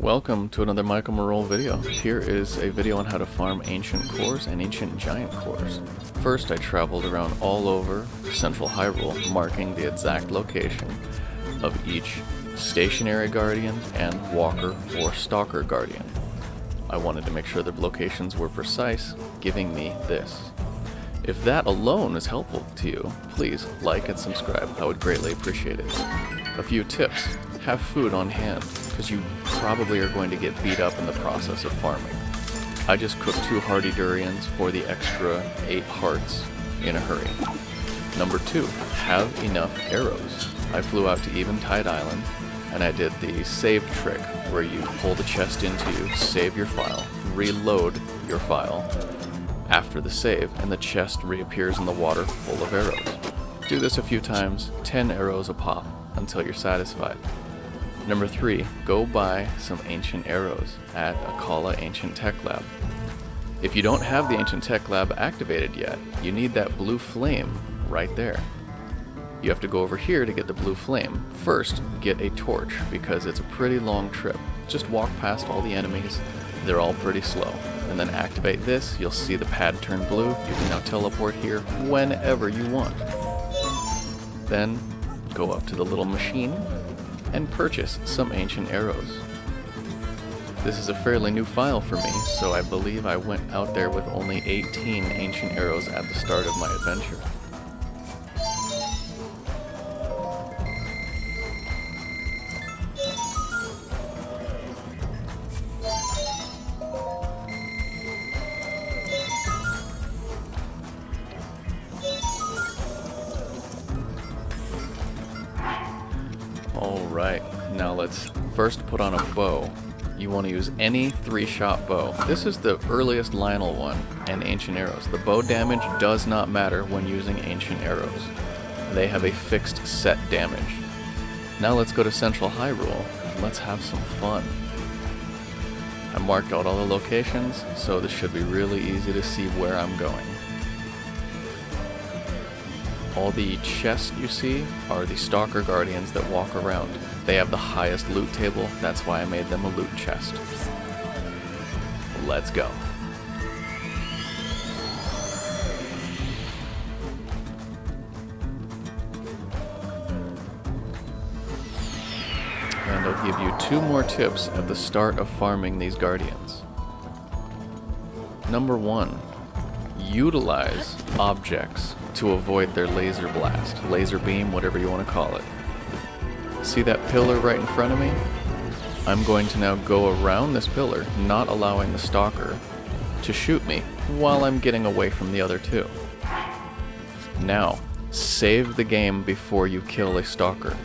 Welcome to another Michael Morole video. Here is a video on how to farm ancient cores and ancient giant cores. First, I traveled around all over central Hyrule, marking the exact location of each stationary guardian and walker or stalker guardian. I wanted to make sure the locations were precise, giving me this. If that alone is helpful to you, please like and subscribe. I would greatly appreciate it. A few tips. Have food on hand, because you probably are going to get beat up in the process of farming. I just cooked 2 hearty durians for the extra 8 hearts in a hurry. Number 2, have enough arrows. I flew out to Eventide Island, and I did the save trick, where you pull the chest into you, save your file, reload your file after the save, and the chest reappears in the water full of arrows. Do this a few times, 10 arrows a pop, until you're satisfied. Number 3, go buy some ancient arrows at Akala Ancient Tech Lab. If you don't have the Ancient Tech Lab activated yet, you need that blue flame right there. You have to go over here to get the blue flame. First, get a torch, because it's a pretty long trip. Just walk past all the enemies, they're all pretty slow. And then activate this, you'll see the pad turn blue. You can now teleport here whenever you want. Then, go up to the little machine and purchase some ancient arrows. This is a fairly new file for me, so I believe I went out there with only 18 ancient arrows at the start of my adventure. Alright, now let's first put on a bow. You want to use any 3-shot bow. This is the earliest Lionel one, and ancient arrows. The bow damage does not matter when using ancient arrows. They have a fixed set damage. Now let's go to Central Hyrule, and let's have some fun. I marked out all the locations, so this should be really easy to see where I'm going. All the chests you see are the stalker guardians that walk around. They have the highest loot table, that's why I made them a loot chest. Let's go. And I'll give you 2 more tips at the start of farming these guardians. Number 1, utilize objects to avoid their laser blast, laser beam, whatever you want to call it. See that pillar right in front of me? I'm going to now go around this pillar, not allowing the stalker to shoot me while I'm getting away from the other 2. Now, save the game before you kill a stalker,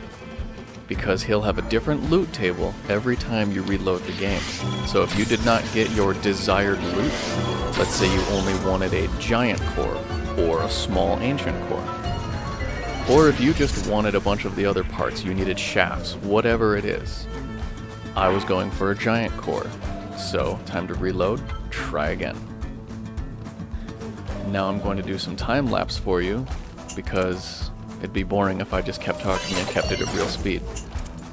because he'll have a different loot table every time you reload the game. So if you did not get your desired loot, let's say you only wanted a giant core, or a small ancient core, or if you just wanted a bunch of the other parts, you needed shafts, whatever it is. I was going for a giant core, so time to reload, try again. Now I'm going to do some time lapse for you, because it'd be boring if I just kept talking and kept it at real speed.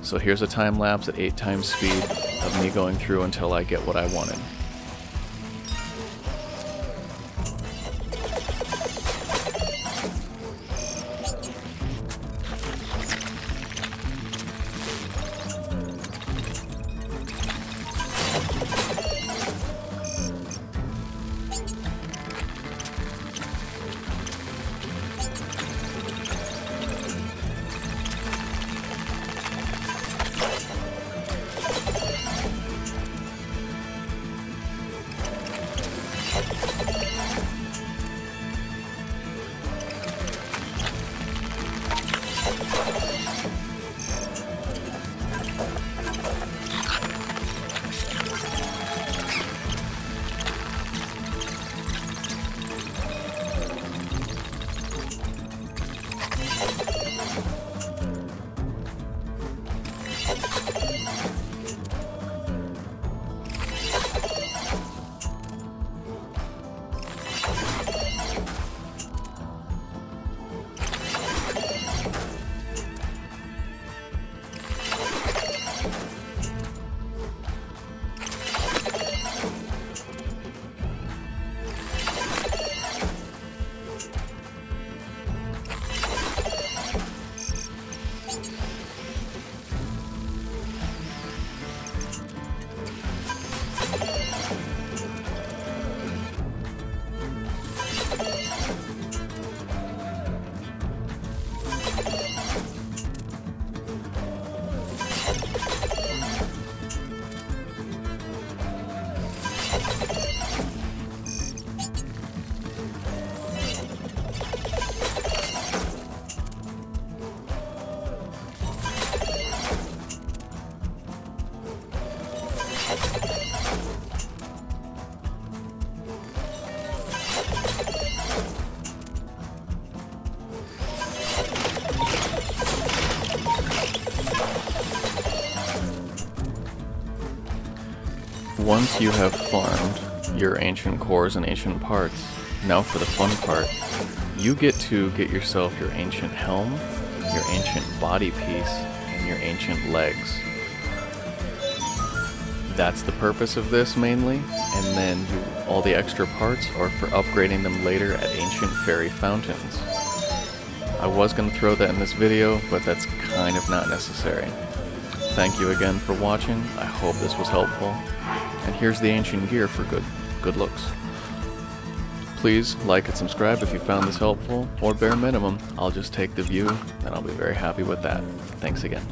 So here's a time lapse at 8 times speed of me going through until I get what I wanted. Once you have farmed your ancient cores and ancient parts, now for the fun part, you get to get yourself your ancient helm, your ancient body piece, and your ancient legs. That's the purpose of this mainly, and then all the extra parts are for upgrading them later at ancient fairy fountains. I was going to throw that in this video, but that's kind of not necessary. Thank you again for watching, I hope this was helpful, and here's the ancient gear for good looks. Please like and subscribe if you found this helpful, or bare minimum, I'll just take the view, and I'll be very happy with that. Thanks again.